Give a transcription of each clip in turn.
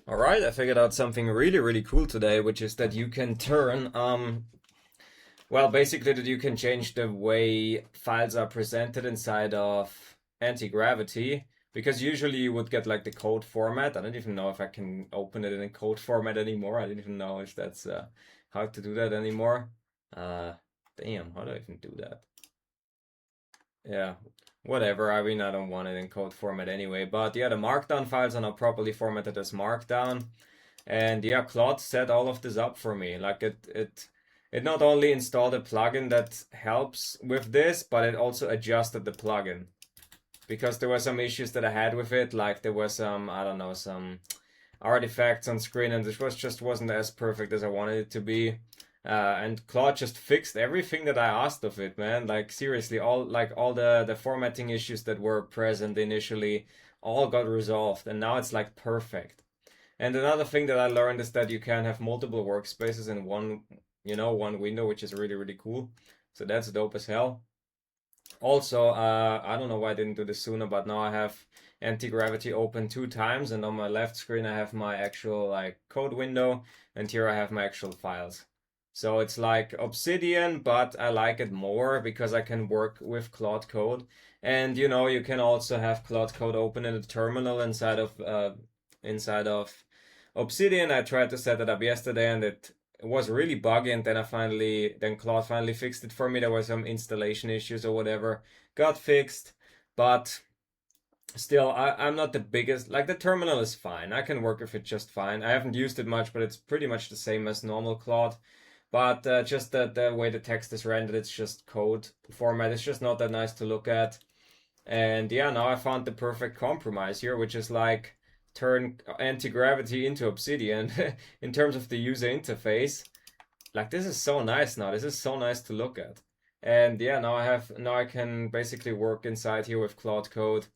All right, I figured out something really, really cool today, which is that you can turn, well, basically that you can change the way files are presented inside of Antigravity, because usually you would get like the code format. I don't even know if I can open it in code format anymore. I don't even know if that's how to do that anymore. Uh, Damn, how do I even do that? Yeah, whatever. I mean, I don't want it in code format anyway. But yeah, the markdown files are not properly formatted as markdown. And yeah, Claude set all of this up for me. Like it not only installed a plugin that helps with this, but it also adjusted the plugin. Because there were some issues that I had with it, like there were some, I don't know, some artifacts on screen, and this just wasn't as perfect as I wanted it to be. And Claude just fixed everything that I asked of it, man. Like seriously, all the formatting issues that were present initially all got resolved, and now it's like perfect. And another thing that I learned is that you can have multiple workspaces in one window, which is really, really cool. So that's dope as hell. Also, I don't know why I didn't do this sooner, but now I have Anti-Gravity open 2 times, and on my left screen I have my actual like code window, and here I have my actual files. So it's like Obsidian, but I like it more because I can work with Claude Code. And you can also have Claude Code open in the terminal inside of Obsidian. I tried to set it up yesterday, and it was really buggy, and then Claude finally fixed it for me. There were some installation issues or whatever, got fixed, but still, I'm not the biggest. Like the terminal is fine. I can work with it just fine. I haven't used it much, but it's pretty much the same as normal Claude. But just the way the text is rendered, it's just code format. It's just not that nice to look at. And yeah, now I found the perfect compromise here, which is like turn anti-gravity into Obsidian in terms of the user interface. Like this is so nice now. This is so nice to look at. And yeah, now I can basically work inside here with Claude Code.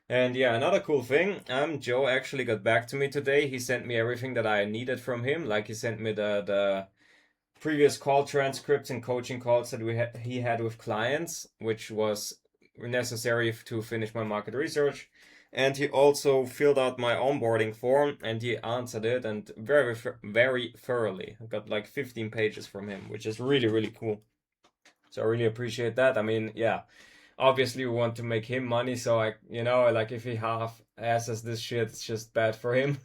And yeah, another cool thing, Joe actually got back to me today. He sent me everything that I needed from him. Like he sent me the previous call transcripts and coaching calls that he had with clients, which was necessary to finish my market research. And he also filled out my onboarding form and he answered it and very thoroughly. I got like 15 pages from him, which is really, really cool. So I really appreciate that. I mean, yeah, obviously we want to make him money, so like if he half asses this shit, it's just bad for him.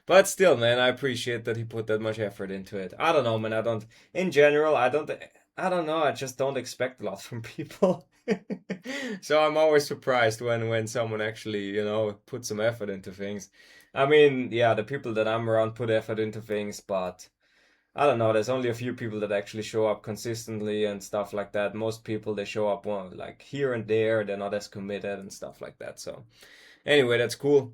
But still, man, I appreciate that he put that much effort into it. I don't know, man. In general, I don't know. I just don't expect a lot from people. So I'm always surprised when someone actually, put some effort into things. I mean, yeah, the people that I'm around put effort into things, but I don't know. There's only a few people that actually show up consistently and stuff like that. Most people they show up like here and there. They're not as committed and stuff like that. So anyway, that's cool.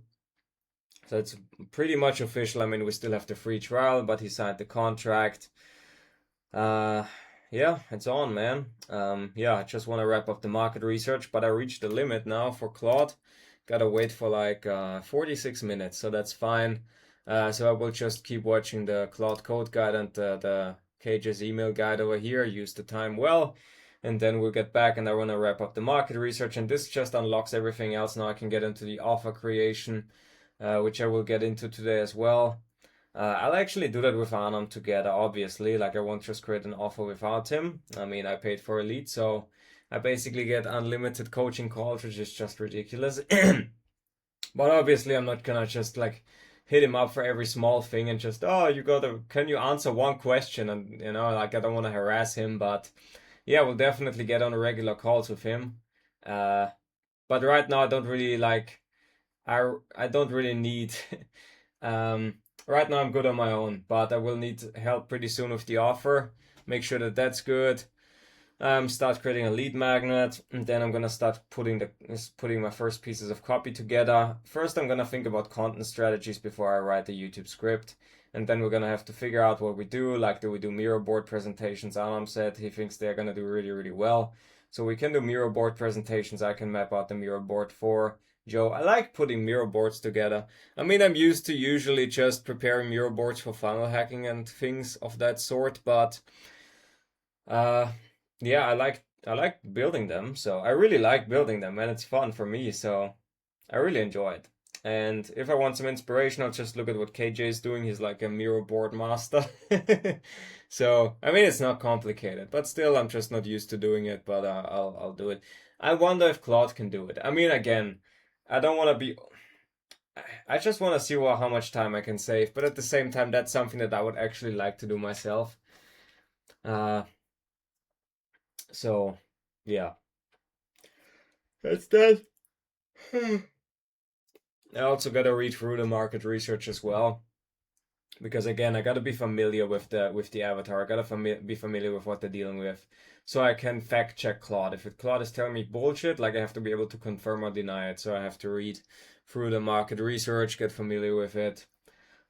So it's pretty much official. I mean, we still have the free trial, but he signed the contract. Uh, yeah, it's on, man. Yeah, I just want to wrap up the market research, but I reached the limit now for Claude. Gotta wait for like 46 minutes, so that's fine. So I will just keep watching the Claude Code Guide and the Cage's email guide over here. Use the time well, and then we'll get back and I want to wrap up the market research. And this just unlocks everything else. Now I can get into the offer creation, which I will get into today as well. I'll actually do that with Anam together, obviously. Like, I won't just create an offer without him. I mean, I paid for a lead, so I basically get unlimited coaching calls, which is just ridiculous. But obviously, I'm not gonna just like hit him up for every small thing and just, oh, can you answer one question? And, like, I don't want to harass him, but yeah, we'll definitely get on regular calls with him. Uh, but right now, I don't really need. um, right now, I'm good on my own, but I will need help pretty soon with the offer. Make sure that that's good. Start creating a lead magnet, and then I'm gonna start putting my first pieces of copy together. First, I'm gonna think about content strategies before I write the YouTube script, and then we're gonna have to figure out what we do. Like, do we do mirror board presentations? Alam said he thinks they're gonna do really, really well. So we can do mirror board presentations. I can map out the mirror board for Joe. I like putting mirror boards together. I mean, I'm used to usually just preparing mirror boards for funnel hacking and things of that sort, but uh, yeah, I like building them. So I really like building them, and it's fun for me. So I really enjoy it. And if I want some inspiration, I'll just look at what KJ is doing. He's like a mirror board master. So, I mean, it's not complicated, but still, I'm just not used to doing it, but I'll do it. I wonder if Claude can do it. I mean, again, I don't want to be. I just want to see how much time I can save, but at the same time, that's something that I would actually like to do myself. Uh, so, yeah, that's that. I also got to read through the market research as well, because again, I got to be familiar with the avatar. I got to be familiar with what they're dealing with, so I can fact check Claude. If Claude is telling me bullshit, like I have to be able to confirm or deny it. So I have to read through the market research, get familiar with it.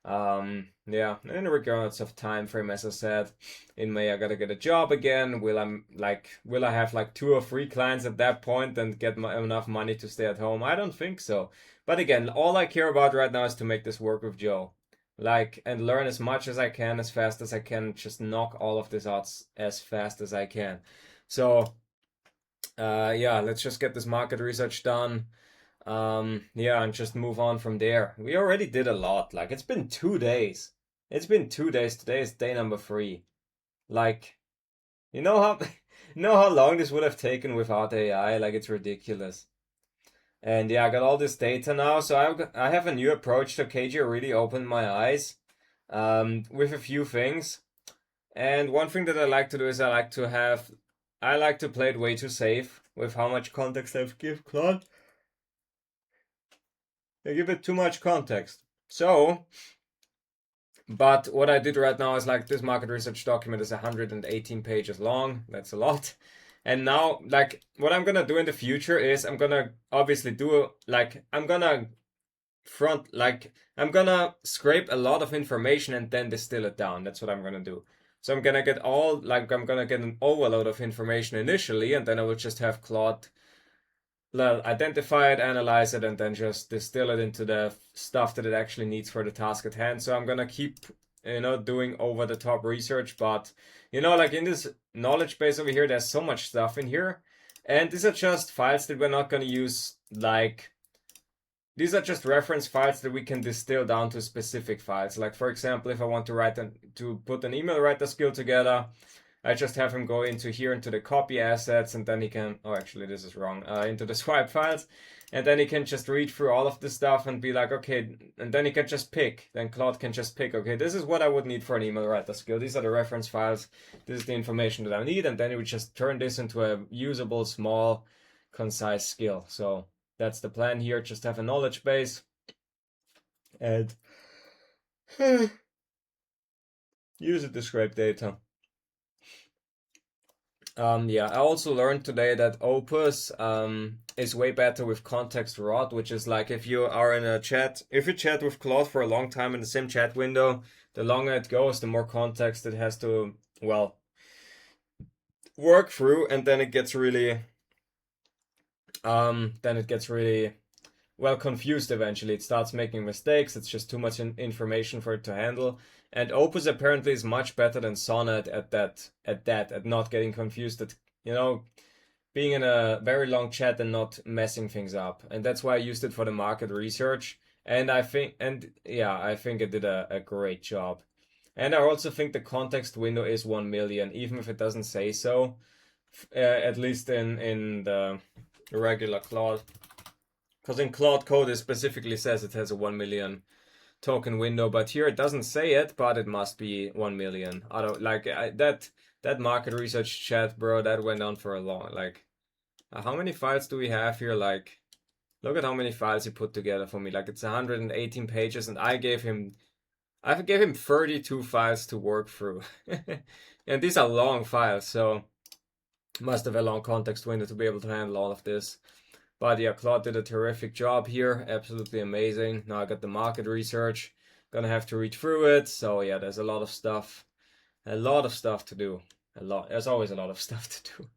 Yeah, in regards of time frame, as I said, in May I gotta get a job again. Will I have like 2 or 3 clients at that point and get enough money to stay at home? I don't think so. But again, all I care about right now is to make this work with Joe. Like, and learn as much as I can, as fast as I can, just knock all of this out as fast as I can. So, yeah, let's just get this market research done. Yeah, and just move on from there. We already did a lot. Like, it's been 2 days. It's been 2 days. Today is day number 3. Like, you know how, you know how long this would have taken without AI? Like, it's ridiculous. And yeah, I got all this data now, so I have a new approach to KJ. Really opened my eyes, with a few things. And one thing that I like to do is I like to play it way too safe with how much context I've give Claude. I give it too much context. So, but what I did right now is like this market research document is 118 pages long. That's a lot. And now, like, what I'm gonna do in the future is I'm gonna obviously do like I'm gonna scrape a lot of information and then distill it down. That's what I'm gonna do. So I'm gonna get an overload of information initially, and then I will just have Claude identify it, analyze it, and then just distill it into the stuff that it actually needs for the task at hand. So I'm gonna keep, doing over the top research, but like in this knowledge base over here, there's so much stuff in here, and these are just files that we're not gonna use. Like, these are just reference files that we can distill down to specific files. Like, for example, if I want to put an email writer skill together, I just have him go into here into the copy assets, and then he can, oh, actually, this is wrong, into the swipe files, and then he can just read through all of this stuff and be like, okay, and then he can just pick. Then Claude can just pick, okay, this is what I would need for an email writer skill. These are the reference files. This is the information that I need, and then he would just turn this into a usable, small, concise skill. So that's the plan here. Just have a knowledge base and use it to scrape data. Yeah, I also learned today that Opus is way better with context rot, which is like if you are in a chat, if you chat with Claude for a long time in the same chat window, the longer it goes, the more context it has to, well, work through, and then it gets really, well, confused eventually. It starts making mistakes. It's just too much information for it to handle. And Opus apparently is much better than Sonnet at not getting confused, at, being in a very long chat and not messing things up. And that's why I used it for the market research. And I think it did a great job. And I also think the context window is 1 million, even if it doesn't say so, at least in the regular Claude. Because in Claude Code it specifically says it has a 1 million token window, but here it doesn't say it, but it must be 1 million. I don't like that market research chat, bro. That went on for a long, like, how many files do we have here? Like, look at how many files he put together for me. Like, it's 118 pages, and I gave him 32 files to work through. And these are long files, so must have a long context window to be able to handle all of this. But yeah, Claude did a terrific job here. Absolutely amazing. Now I got the market research. Gonna have to read through it. So yeah, there's a lot of stuff. A lot of stuff to do. A lot. There's always a lot of stuff to do.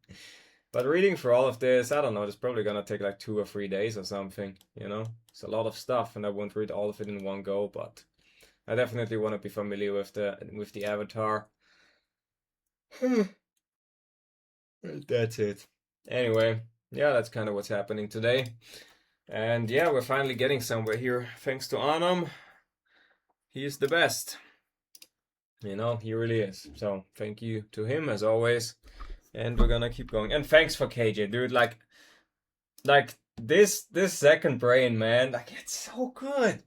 But reading through all of this, I don't know, it's probably gonna take like 2 or 3 days or something, It's a lot of stuff, and I won't read all of it in one go, but I definitely want to be familiar with the avatar. That's it. Anyway, yeah, that's kind of what's happening today. And yeah, we're finally getting somewhere here. Thanks to Anam. He is the best. You know, he really is. So thank you to him as always. And we're gonna keep going. And thanks for KJ, dude. Like this second brain, man. Like it's so good.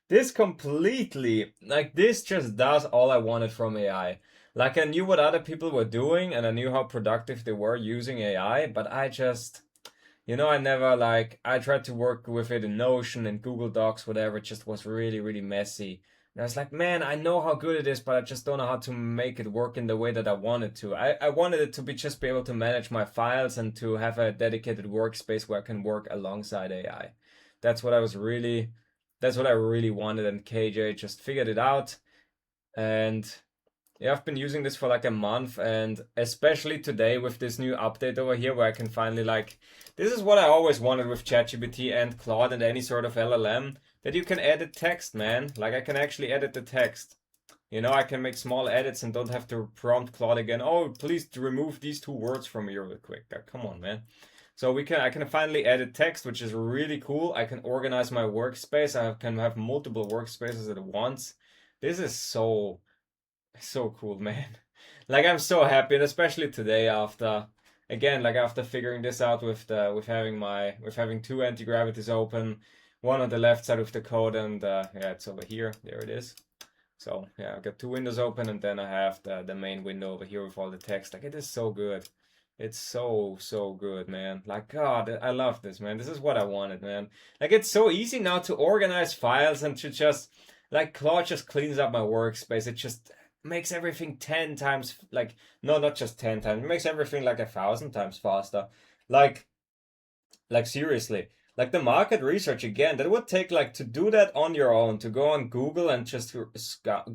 This completely, like this just does all I wanted from AI. Like I knew what other people were doing and I knew how productive they were using AI, but I just, I never like, I tried to work with it in Notion and Google Docs, whatever. It just was really, really messy. And I was like, man, I know how good it is, but I just don't know how to make it work in the way that I wanted to. I wanted it to just be able to manage my files and to have a dedicated workspace where I can work alongside AI. That's what I was really, that's what I really wanted. And KJ just figured it out. And yeah, I've been using this for like a month, and especially today with this new update over here where I can finally like, this is what I always wanted with ChatGPT and Claude and any sort of LLM, that you can edit text, man. Like I can actually edit the text. I can make small edits and don't have to prompt Claude again. Oh, please remove these 2 words from here real quick. Come on, man. So I can finally edit text, which is really cool. I can organize my workspace. I can have multiple workspaces at once. This is so cool, man. Like I'm so happy, and especially today after again, like after figuring this out with having 2 anti-gravities open, one on the left side of the code, and yeah, it's over here. There it is. So yeah, I've got 2 windows open, and then I have the main window over here with all the text. Like it is so good. It's so good, man. Like God, I love this, man. This is what I wanted, man. Like it's so easy now to organize files and to just like Claude just cleans up my workspace. It just makes everything 10 times like no, not just 10 times. It makes everything like 1,000 times faster. Like like seriously. Like the market research again, that would take like to do that on your own, to go on Google and just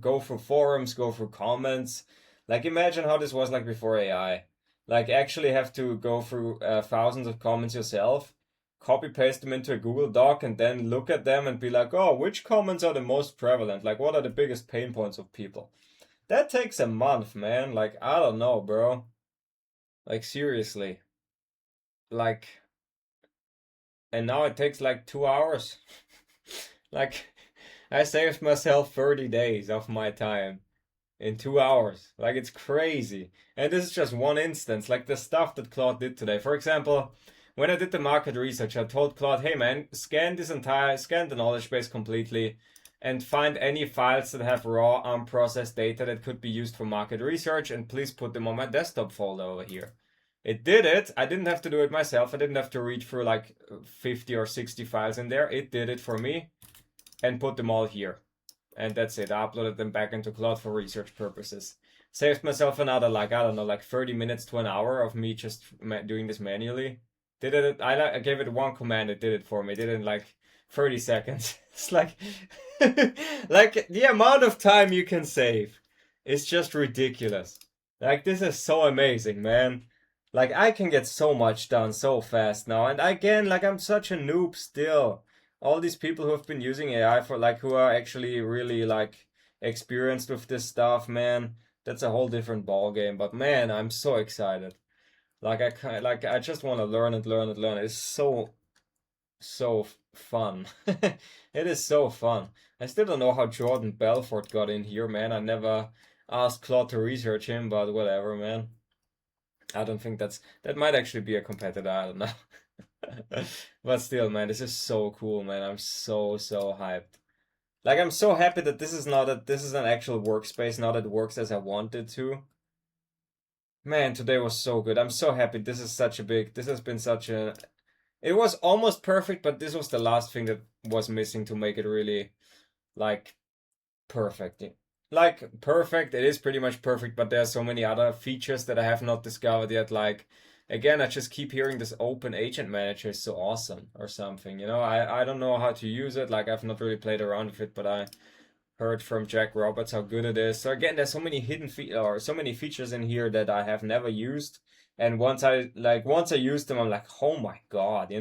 go through forums, go through comments. Like imagine how this was like before AI. Like actually have to go through thousands of comments yourself, copy paste them into a Google Doc, and then look at them and be like, oh, which comments are the most prevalent? Like what are the biggest pain points of people? That takes a month, man. Like I don't know, bro. Like seriously. Like and now it takes like 2 hours. Like, I saved myself 30 days of my time in 2 hours. Like, it's crazy. And this is just one instance, like the stuff that Claude did today. For example, when I did the market research, I told Claude, hey man, scan the knowledge base completely and find any files that have raw unprocessed data that could be used for market research, and please put them on my desktop folder over here. It did it. I didn't have to do it myself. I didn't have to read through like 50 or 60 files in there. It did it for me and put them all here. And that's it. I uploaded them back into Claude for research purposes. Saved myself another like, I don't know, like 30 minutes to an hour of me just doing this manually. Did it? I gave it one command. It did it for me. It did it in like 30 seconds. It's like, like the amount of time you can save is just ridiculous. Like this is so amazing, man. Like I can get so much done so fast now. And again, like I'm such a noob still. All these people who have been using AI for like who are actually really like experienced with this stuff, man, that's a whole different ball game. But man, I'm so excited. I just want to learn and learn and learn. It's so fun. It is so fun. I still don't know how Jordan Belfort got in here, man. I never asked Claude to research him, but whatever, man. I don't think that might actually be a competitor. I don't know. But still, man, this is so cool, man. I'm so hyped. Like I'm so happy that this is an actual workspace now that works as I wanted to. Man, today was so good. I'm so happy. This has been such a it was almost perfect, but this was the last thing that was missing to make it really like perfect. Like perfect, it is pretty much perfect, but there are so many other features that I have not discovered yet. Like again, I just keep hearing this open agent manager is so awesome or something. I don't know how to use it. Like I've not really played around with it, but I heard from Jack Roberts how good it is. So again, there's so many or so many features in here that I have never used. And once I use them, I'm like, oh my God,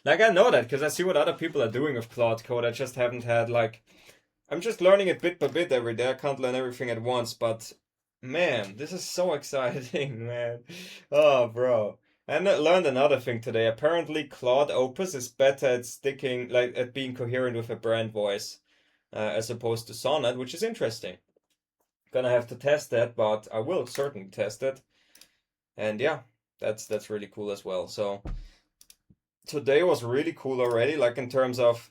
Like I know that because I see what other people are doing with Cloud Code. I just haven't had like I'm just learning it bit by bit every day. I can't learn everything at once, but man, this is so exciting, man. Oh, bro. And I learned another thing today. Apparently, Claude Opus is better at sticking, like at being coherent with a brand voice, as opposed to Sonnet, which is interesting. Gonna have to test that, but I will certainly test it. And yeah, that's really cool as well. So today was really cool already, like in terms of,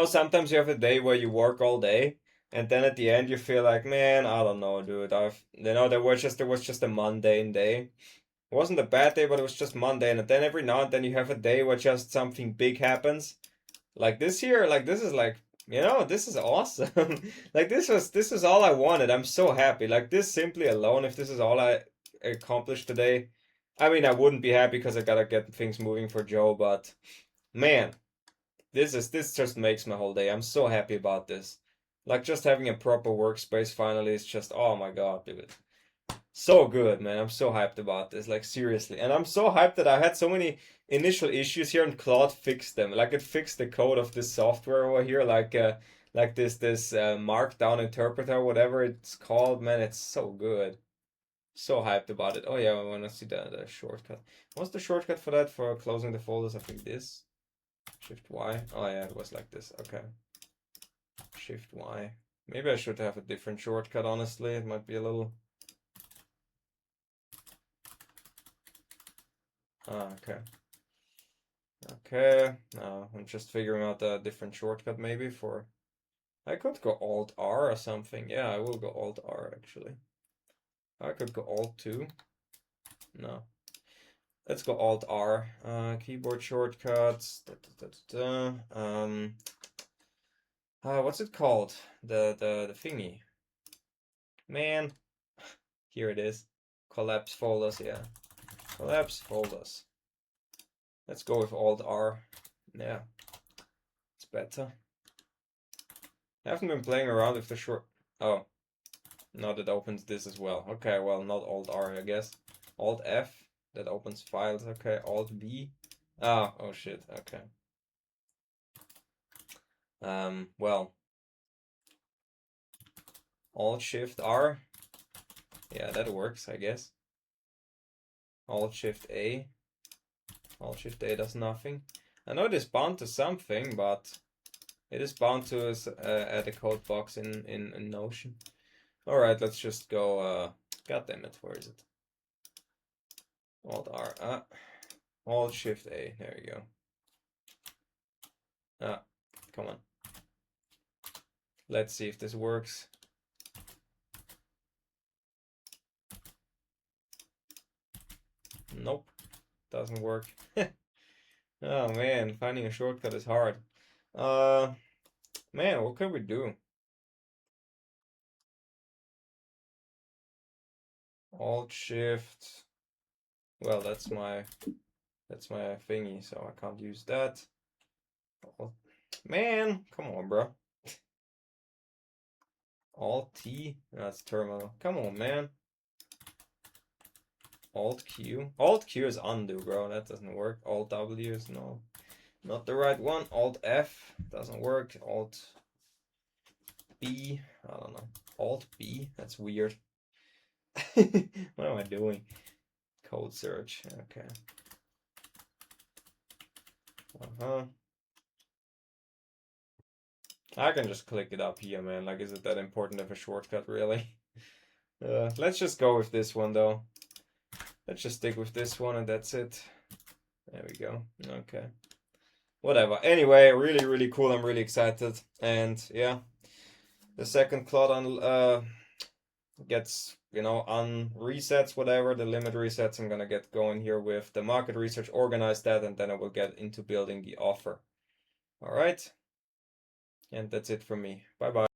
sometimes you have a day where you work all day, and then at the end you feel like, man, I don't know, dude. There was just a mundane day. It wasn't a bad day, but it was just mundane. And then every now and then you have a day where just something big happens. Like this here, like this is like, this is awesome. Like this is all I wanted. I'm so happy. Like this simply alone, if this is all I accomplished today, I mean, I wouldn't be happy because I gotta get things moving for Joe, but man, this just makes my whole day. I'm so happy about this. Like just having a proper workspace finally is just, oh my God, dude. So good, man. I'm so hyped about this. Like seriously. And I'm so hyped that I had so many initial issues here and Claude fixed them. Like it fixed the code of this software over here, like this markdown interpreter, whatever it's called, man. It's so good. So hyped about it. Oh yeah, I want to see the shortcut. What's the shortcut for that for closing the folders? I think this. Shift Y. Oh yeah, it was like this. Okay. Shift Y. Maybe I should have a different shortcut, honestly. It might be a little. Okay. Okay. Now I'm just figuring out a different shortcut maybe for. I could go Alt R or something. Yeah, I will go Alt R actually. I could go Alt 2. No. Let's go Alt R. Keyboard shortcuts. What's it called? The thingy. Man, here it is. Collapse folders, yeah. Collapse folders. Let's go with Alt R. Yeah, it's better. I haven't been playing around with the short. Oh, no, that opens this as well. Okay, well, not Alt R, I guess. Alt F, that opens files. Okay, Alt B. Oh shit. Okay. Well, Alt Shift R. Yeah, that works, I guess. Alt Shift A. Alt Shift A does nothing. I know it is bound to something, but it is bound to add a code box in Notion. All right, let's just go. God damn it, where is it? Alt R. Alt Shift A. There you go. Come on. Let's see if this works. Nope, doesn't work. Oh man, finding a shortcut is hard. Man, what could we do? Alt Shift. Well, that's my thingy, so I can't use that. Man, come on, bro. Alt T. That's terminal. Come on, man. Alt Q. Alt Q is undo, bro. That doesn't work. Alt W is no, not the right one. Alt F doesn't work. Alt B. I don't know. Alt B. That's weird. What am I doing? Code search. Okay. I can just click it up here, man. Like, is it that important of a shortcut, really? Let's just go with this one, though. Let's just stick with this one, and that's it. There we go. Okay. Whatever. Anyway, really, really cool. I'm really excited. And, yeah. The second Claude on, gets, on resets, whatever. The limit resets, I'm gonna get going here with the market research, organize that, and then I will get into building the offer. All right. And that's it from me. Bye-bye.